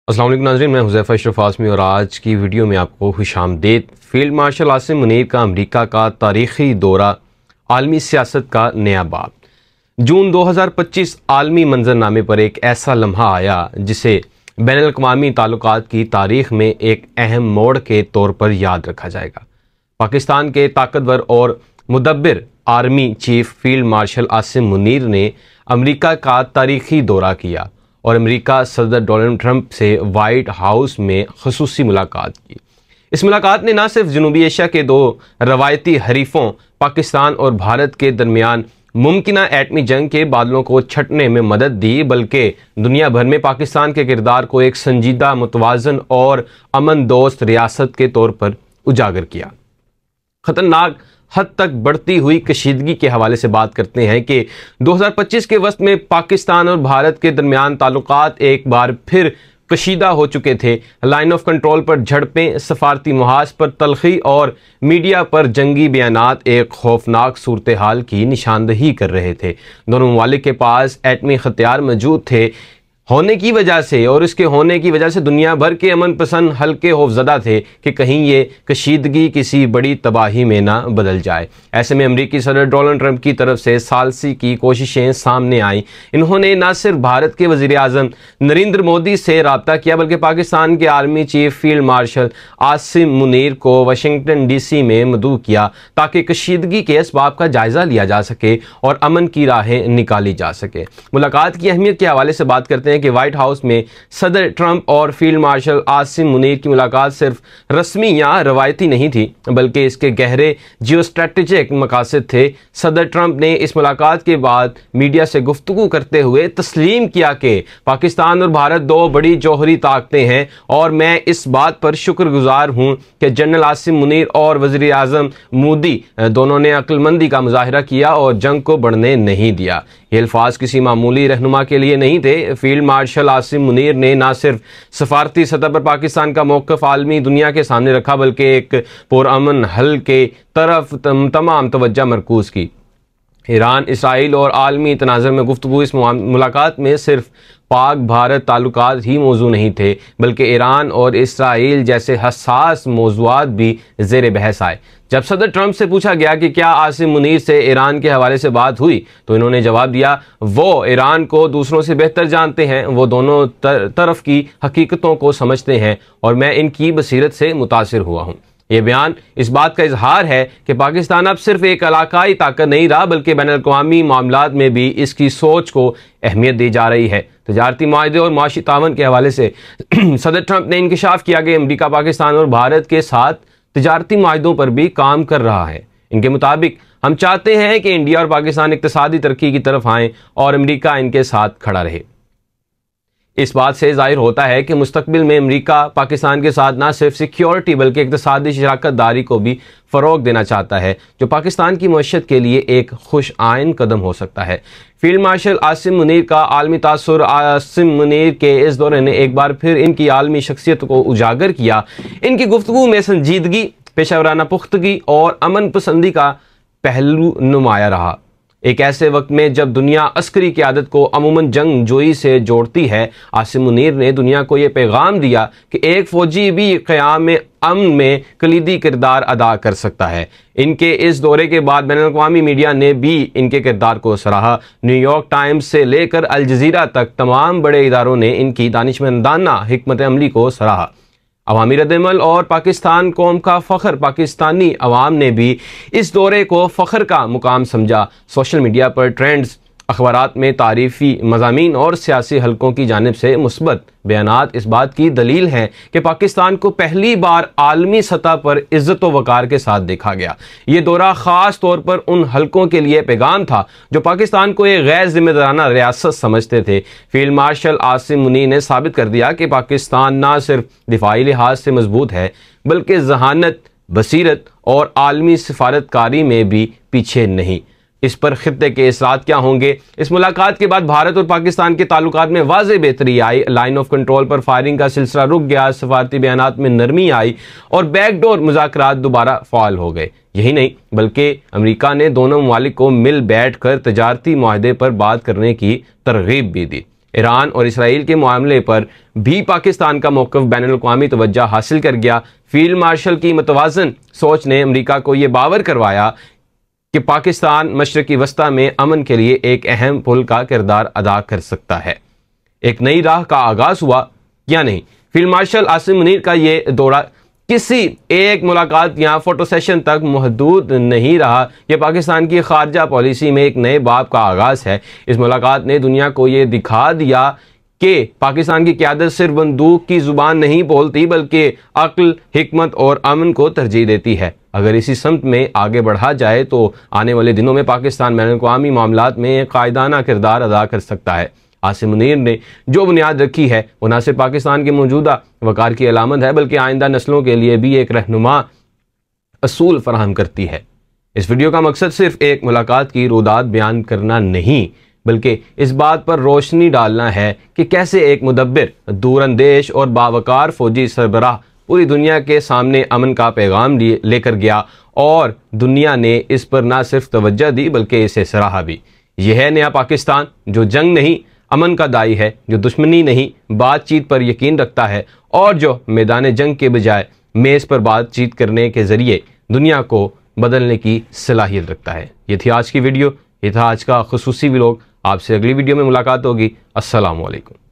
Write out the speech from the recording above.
अस्सलाम वालेकुम नाज़रीन, मैं हुज़ैफ़ा अशरफ आज़मी और आज की वीडियो में आपको खुशामदीद। फ़ील्ड मार्शल आसिम मुनीर का अमेरिका का तारीख़ी दौरा, आलमी सियासत का नया बाब। जून 2025 आलमी मंजरनामे पर एक ऐसा लम्हा आया जिसे बैनुल-अक़वामी ताल्लुकात की तारीख़ में एक अहम मोड़ के तौर पर याद रखा जाएगा। पाकिस्तान के ताकतवर और मुदब्बिर army chief field marshal Asim Munir ने अमेरिका का तारीख़ी दौरा किया और अमेरिका सदर डोनाल्ड ट्रंप से वाइट हाउस में ख़ुसूसी मुलाकात की। इस मुलाकात ने न सिर्फ जनूबी एशिया के दो रवायती हरीफों पाकिस्तान और भारत के दरमियान मुमकिना एटमी जंग के बादलों को छटने में मदद दी, बल्कि दुनिया भर में पाकिस्तान के किरदार को एक संजीदा, मुतवाज़न और अमन दोस्त रियासत के तौर पर उजागर किया। ख़तरनाक हद तक बढ़ती हुई कशीदगी के हवाले से बात करते हैं कि 2025 के वक्त में पाकिस्तान और भारत के दरमियान ताल्लुकात एक बार फिर कशीदा हो चुके थे। लाइन ऑफ कंट्रोल पर झड़पें, सफारती मुहाज पर तलखी और मीडिया पर जंगी बयानात एक खौफनाक सूरत हाल की निशानदही कर रहे थे। दोनों ममालिक के पास एटमी हथियार मौजूद थे होने की वजह से और इसके होने की वजह से दुनिया भर के अमन पसंद हल्के खौफज़दा थे कि कहीं ये कशीदगी किसी बड़ी तबाही में ना बदल जाए। ऐसे में अमेरिकी सदर डोनाल्ड ट्रंप की तरफ से सालसी की कोशिशें सामने आईं। इन्होंने न सिर्फ भारत के वज़ीर आज़म नरेंद्र मोदी से रब्ता किया, बल्कि पाकिस्तान के army chief field marshal Asim Munir को वाशिंगटन DC में मदऊ किया ताकि कशीदगी के असबाब का जायज़ा लिया जा सके और अमन की राहें निकाली जा सके। मुलाकात की अहमियत के हवाले से बात करते हैं कि व्हाइट हाउस में सदर ट्रंप और फील्ड मार्शल आसिम मुनीर की मुलाकात सिर्फ रस्मी या रवायती नहीं थी, बल्कि इसके गहरे जियोस्ट्रेटेजिक मकासद थे। सदर ट्रंप ने इस मुलाकात के बाद मीडिया से गुफ्तगू करते हुए तस्लीम किया कि पाकिस्तान और भारत दो बड़ी जौहरी ताकतें हैं और मैं इस बात पर शुक्रगुजार हूं कि जनरल आसिम मुनीर और वज़ीर आज़म मोदी दोनों ने अक्लमंदी का मुजाहिरा किया और जंग को बढ़ने नहीं दिया। ये अल्फाज किसी मामूली रहनुमा के लिए नहीं थे। फील्ड मार्शल आसिम मुनीर ने न सिर्फ सफारती सतह पर पाकिस्तान का मौक़िफ़ आलमी दुनिया के सामने रखा, बल्कि एक पुरअमन हल के तरफ तमाम तवज्जो मरकूज़ की। ईरान, इसराइल और आलमी तनाज़ुर में गुफ्तगू। इस मुलाकात में सिर्फ पाक भारत ताल्लुकात ही मौजू नहीं थे, बल्कि ईरान और इसराइल जैसे हसास मौज़ूआत भी ज़ेर बहस आए। जब सदर ट्रंप से पूछा गया कि क्या आसिम मुनीर से ईरान के हवाले से बात हुई, तो इन्होंने जवाब दिया, वो ईरान को दूसरों से बेहतर जानते हैं, वो दोनों तरफ की हकीकतों को समझते हैं और मैं इनकी बसीरत से मुतासिर हुआ हूँ। ये बयान इस बात का इजहार है कि पाकिस्तान अब सिर्फ एक इलाकाई ताकत नहीं रहा, बल्कि बैनुल-अक़वामी मामलात में भी इसकी सोच को अहमियत दी जा रही है। तजारती माहदे और माशी तावन के हवाले से सदर ट्रंप ने इंकशाफ किया कि अमेरिका पाकिस्तान और भारत के साथ तजारती माहदों पर भी काम कर रहा है। इनके मुताबिक हम चाहते हैं कि इंडिया और पाकिस्तान इक़्तिसादी तरक्की की तरफ आएँ और अमेरिका इनके साथ खड़ा रहे। इस बात से ज़ाहिर होता है कि मुस्तकबिल में अमेरिका पाकिस्तान के साथ न सिर्फ सिक्योरिटी बल्कि इक़्तिसादी शराकत दारी को भी फ़रोग़ देना चाहता है, जो पाकिस्तान की मईशत के लिए एक खुश आइन कदम हो सकता है। फील्ड मार्शल आसिम मुनीर का आलमी तासुर। आसिम मुनीर के इस दौरे ने एक बार फिर इनकी आलमी शख्सियत को उजागर किया। इनकी गुफ्तगू में संजीदगी, पेशावराना पुख्तगी और अमन पसंदी का पहलू नुमाया रहा। एक ऐसे वक्त में जब दुनिया अस्करी क़यादत को अमूमन जंग जोई से जोड़ती है, आसिम मुनीर ने दुनिया को यह पैगाम दिया कि एक फ़ौजी भी क़याम में अमन में कलीदी किरदार अदा कर सकता है। इनके इस दौरे के बाद बैनुल-अक़वामी मीडिया ने भी इनके किरदार को सराहा। न्यूयॉर्क टाइम्स से लेकर अल जज़ीरा तक तमाम बड़े इदारों ने इनकी दानिशमंदाना हिकमत अमली को सराहा। अवामी रद्द-ए-अमल और पाकिस्तान कौम का फ़ख्र। पाकिस्तानी अवाम ने भी इस दौरे को फ़ख्र का मुकाम समझा। सोशल मीडिया पर ट्रेंड्स, अखबारात में तारीफ़ी मज़ामीन और सियासी हलकों की जानिब से मुस्बत बयानात इस बात की दलील हैं कि पाकिस्तान को पहली बार आलमी सतह पर इज़्ज़त व वक़ार के साथ देखा गया। ये दौरा ख़ास तौर पर उन हलकों के लिए पैगाम था जो पाकिस्तान को एक गैर जिम्मेदाराना रियासत समझते थे। फील्ड मार्शल आसिम मुनीर ने साबित कर दिया कि पाकिस्तान न सिर्फ दिफाई लिहाज से मजबूत है, बल्कि जहानत, बसीरत और आलमी सिफारतकारी में भी पीछे नहीं। इस पर खित्ते के असरात क्या होंगे? इस मुलाकात के बाद भारत और पाकिस्तान के ताल्लुकात में वाज़ेह बेहतरी आई। लाइन ऑफ कंट्रोल पर फायरिंग का सिलसिला रुक गया, सफारती बयानात में नरमी आई और बैकडोर मुज़ाकरात दोबारा फ़ाल हो गए। यही नहीं बल्कि अमेरिका ने दोनों ममालिक को मिल बैठ कर तजारती मुआहदे पर बात करने की तरगीब भी दी। ईरान और इसराइल के मामले पर भी पाकिस्तान का मौक़िफ़ बैनुल-अक़वामी तवज्जो हासिल कर गया। फील्ड मार्शल की मतवाज़न सोच ने अमरीका को ये बावर करवाया कि पाकिस्तान मशरक़ी वस्ता में अमन के लिए एक अहम पुल का किरदार अदा कर सकता है। एक नई राह का आगाज़ हुआ या नहीं। फील्ड मार्शल आसिम मुनीर का ये दौरा किसी एक मुलाकात या फोटो सेशन तक महदूद नहीं रहा। यह पाकिस्तान की खारजा पॉलिसी में एक नए बाब का आगाज़ है। इस मुलाकात ने दुनिया को ये दिखा दिया कि पाकिस्तान की क़यादत सिर्फ बंदूक की ज़ुबान नहीं बोलती बल्कि अक्ल, हिकमत और अमन को तरजीह देती है। अगर इसी समत में आगे बढ़ा जाए तो आने वाले दिनों में पाकिस्तान बैनुल-अक़वामी मामलात में एक कायदाना किरदार अदा कर सकता है। आसिम मुनीर ने जो बुनियाद रखी है वो न सिर्फ पाकिस्तान के मौजूदा वक़ार की अलामत है बल्कि आइंदा नस्लों के लिए भी एक रहनुमा असूल फराहम करती है। इस वीडियो का मकसद सिर्फ एक मुलाकात की रोदात बयान करना नहीं बल्कि इस बात पर रोशनी डालना है कि कैसे एक मुदब्बिर, दूरअंदेश और बावकार फौजी सरबराह पूरी दुनिया के सामने अमन का पैगाम लेकर गया और दुनिया ने इस पर न सिर्फ तवज्जो दी बल्कि इसे सराहा भी। यह है नया पाकिस्तान जो जंग नहीं अमन का दाई है, जो दुश्मनी नहीं बातचीत पर यकीन रखता है और जो मैदान जंग के बजाय मेज़ पर बातचीत करने के ज़रिए दुनिया को बदलने की सलाहियत रखता है। ये थी आज की वीडियो, ये था आज का खुसूसी व्लॉग। आपसे अगली वीडियो में मुलाकात होगी। अस्सलामु अलैकुम।